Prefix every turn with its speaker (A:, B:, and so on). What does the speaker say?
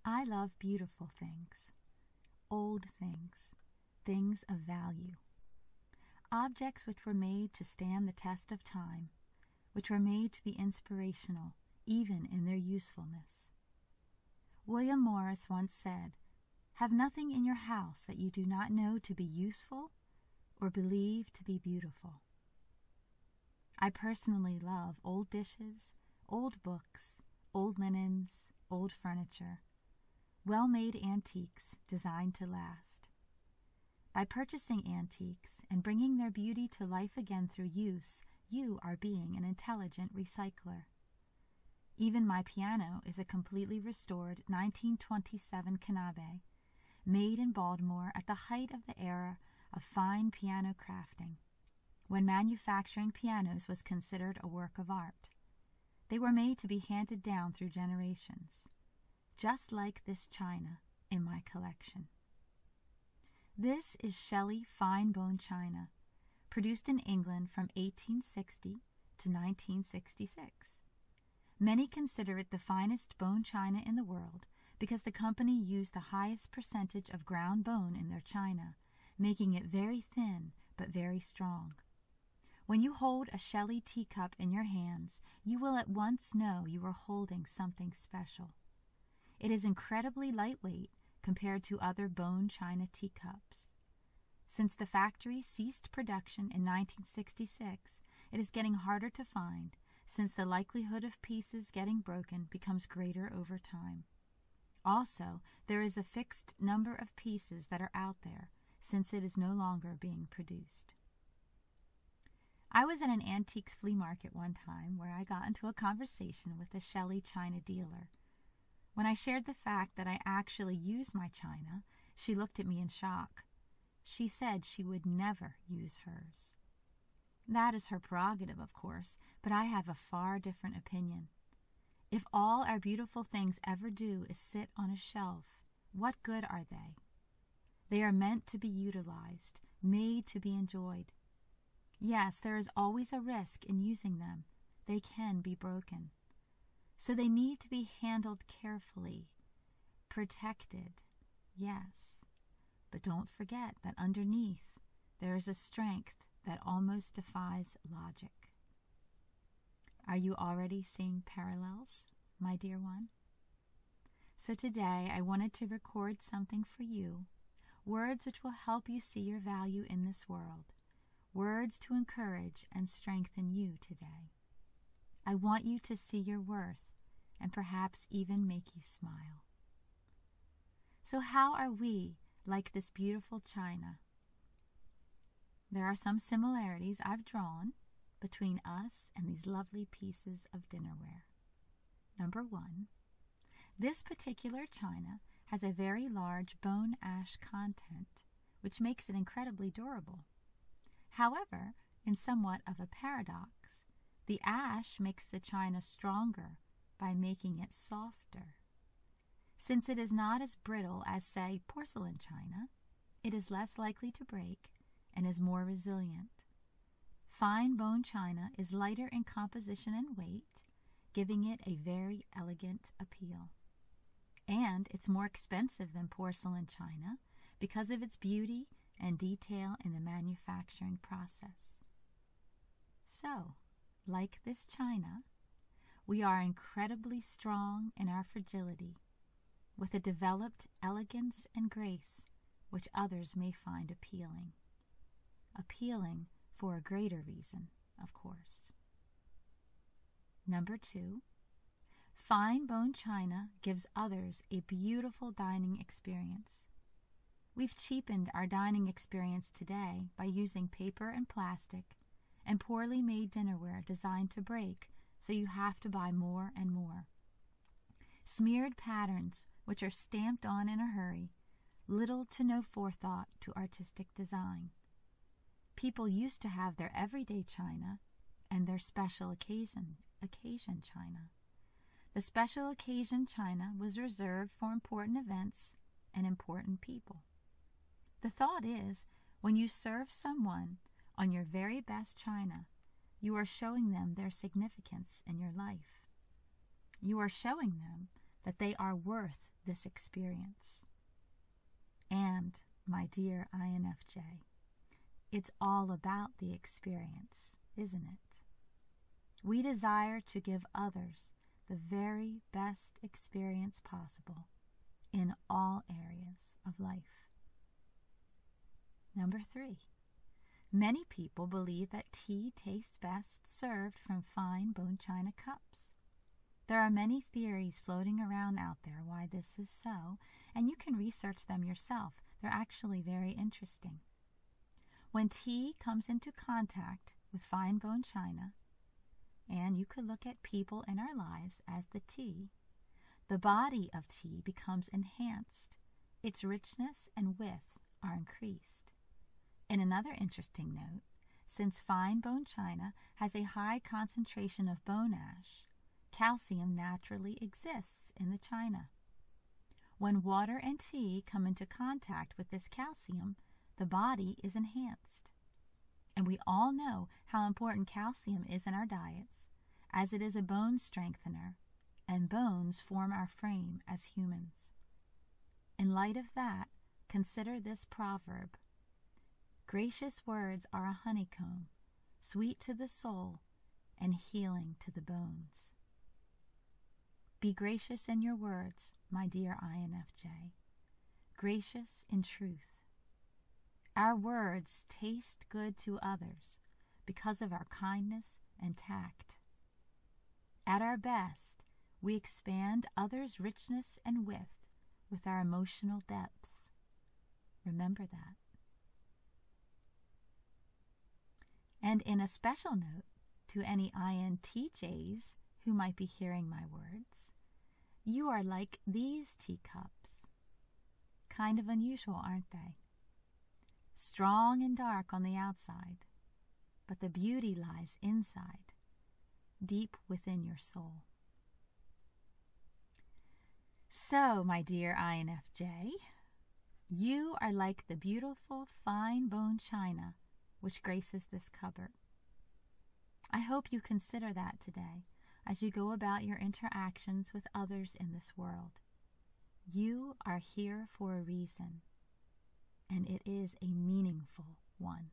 A: I love beautiful things, old things, things of value. Objects which were made to stand the test of time, which were made to be inspirational, even in their usefulness. William Morris once said, "Have nothing in your house that you do not know to be useful or believe to be beautiful." I personally love old dishes, old books, old linens, old furniture, well-made antiques designed to last. By purchasing antiques and bringing their beauty to life again through use, you are being an intelligent recycler. Even my piano is a completely restored 1927 Canabe, made in Baltimore at the height of the era of fine piano crafting, when manufacturing pianos was considered a work of art. They were made to be handed down through generations, just like this china in my collection. This is Shelley fine bone china, produced in England from 1860 to 1966. Many consider it the finest bone china in the world because the company used the highest percentage of ground bone in their china, making it very thin but very strong. When you hold a Shelley teacup in your hands, you will at once know you are holding something special. It is incredibly lightweight compared to other bone china teacups. Since the factory ceased production in 1966, it is getting harder to find, since the likelihood of pieces getting broken becomes greater over time. Also, there is a fixed number of pieces that are out there, since it is no longer being produced. I was at an antiques flea market one time where I got into a conversation with a Shelley china dealer. When I shared the fact that I actually use my china, she looked at me in shock. She said she would never use hers. That is her prerogative, of course, but I have a far different opinion. If all our beautiful things ever do is sit on a shelf, what good are they? They are meant to be utilized, made to be enjoyed. Yes, there is always a risk in using them. They can be broken. So they need to be handled carefully, protected, yes. But don't forget that underneath there is a strength that almost defies logic. Are you already seeing parallels, my dear one? So today I wanted to record something for you, words which will help you see your value in this world, words to encourage and strengthen you today. I want you to see your worth and perhaps even make you smile. So how are we like this beautiful china? There are some similarities I've drawn between us and these lovely pieces of dinnerware. Number 1, this particular china has a very large bone ash content, which makes it incredibly durable. However, in somewhat of a paradox, the ash makes the china stronger by making it softer. Since it is not as brittle as, say, porcelain china, it is less likely to break and is more resilient. Fine bone china is lighter in composition and weight, giving it a very elegant appeal. And it's more expensive than porcelain china because of its beauty and detail in the manufacturing process. So, like this china, we are incredibly strong in our fragility, with a developed elegance and grace which others may find appealing. Appealing for a greater reason, of course. Number 2, fine bone china gives others a beautiful dining experience. We've cheapened our dining experience today by using paper and plastic and poorly made dinnerware designed to break, so you have to buy more and more. Smeared patterns which are stamped on in a hurry, little to no forethought to artistic design. People used to have their everyday china and their special occasion china. The special occasion china was reserved for important events and important people. The thought is, when you serve someone on your very best china, you are showing them their significance in your life. You are showing them that they are worth this experience. And, my dear INFJ, it's all about the experience, isn't it? We desire to give others the very best experience possible in all areas of life. Number 3. Many people believe that tea tastes best served from fine bone china cups. There are many theories floating around out there why this is so, and you can research them yourself. They're actually very interesting. When tea comes into contact with fine bone china, and you could look at people in our lives as the tea, the body of tea becomes enhanced. Its richness and width are increased. In another interesting note, since fine bone china has a high concentration of bone ash, calcium naturally exists in the china. When water and tea come into contact with this calcium, the body is enhanced. And we all know how important calcium is in our diets, as it is a bone strengthener, and bones form our frame as humans. In light of that, consider this proverb: gracious words are a honeycomb, sweet to the soul and healing to the bones. Be gracious in your words, my dear INFJ, gracious in truth. Our words taste good to others because of our kindness and tact. At our best, we expand others' richness and width with our emotional depths. Remember that. And in a special note to any INTJs who might be hearing my words, you are like these teacups. Kind of unusual, aren't they? Strong and dark on the outside, but the beauty lies inside, deep within your soul. So, my dear INFJ, you are like the beautiful fine bone china which graces this cupboard. I hope you consider that today as you go about your interactions with others in this world. You are here for a reason, and it is a meaningful one.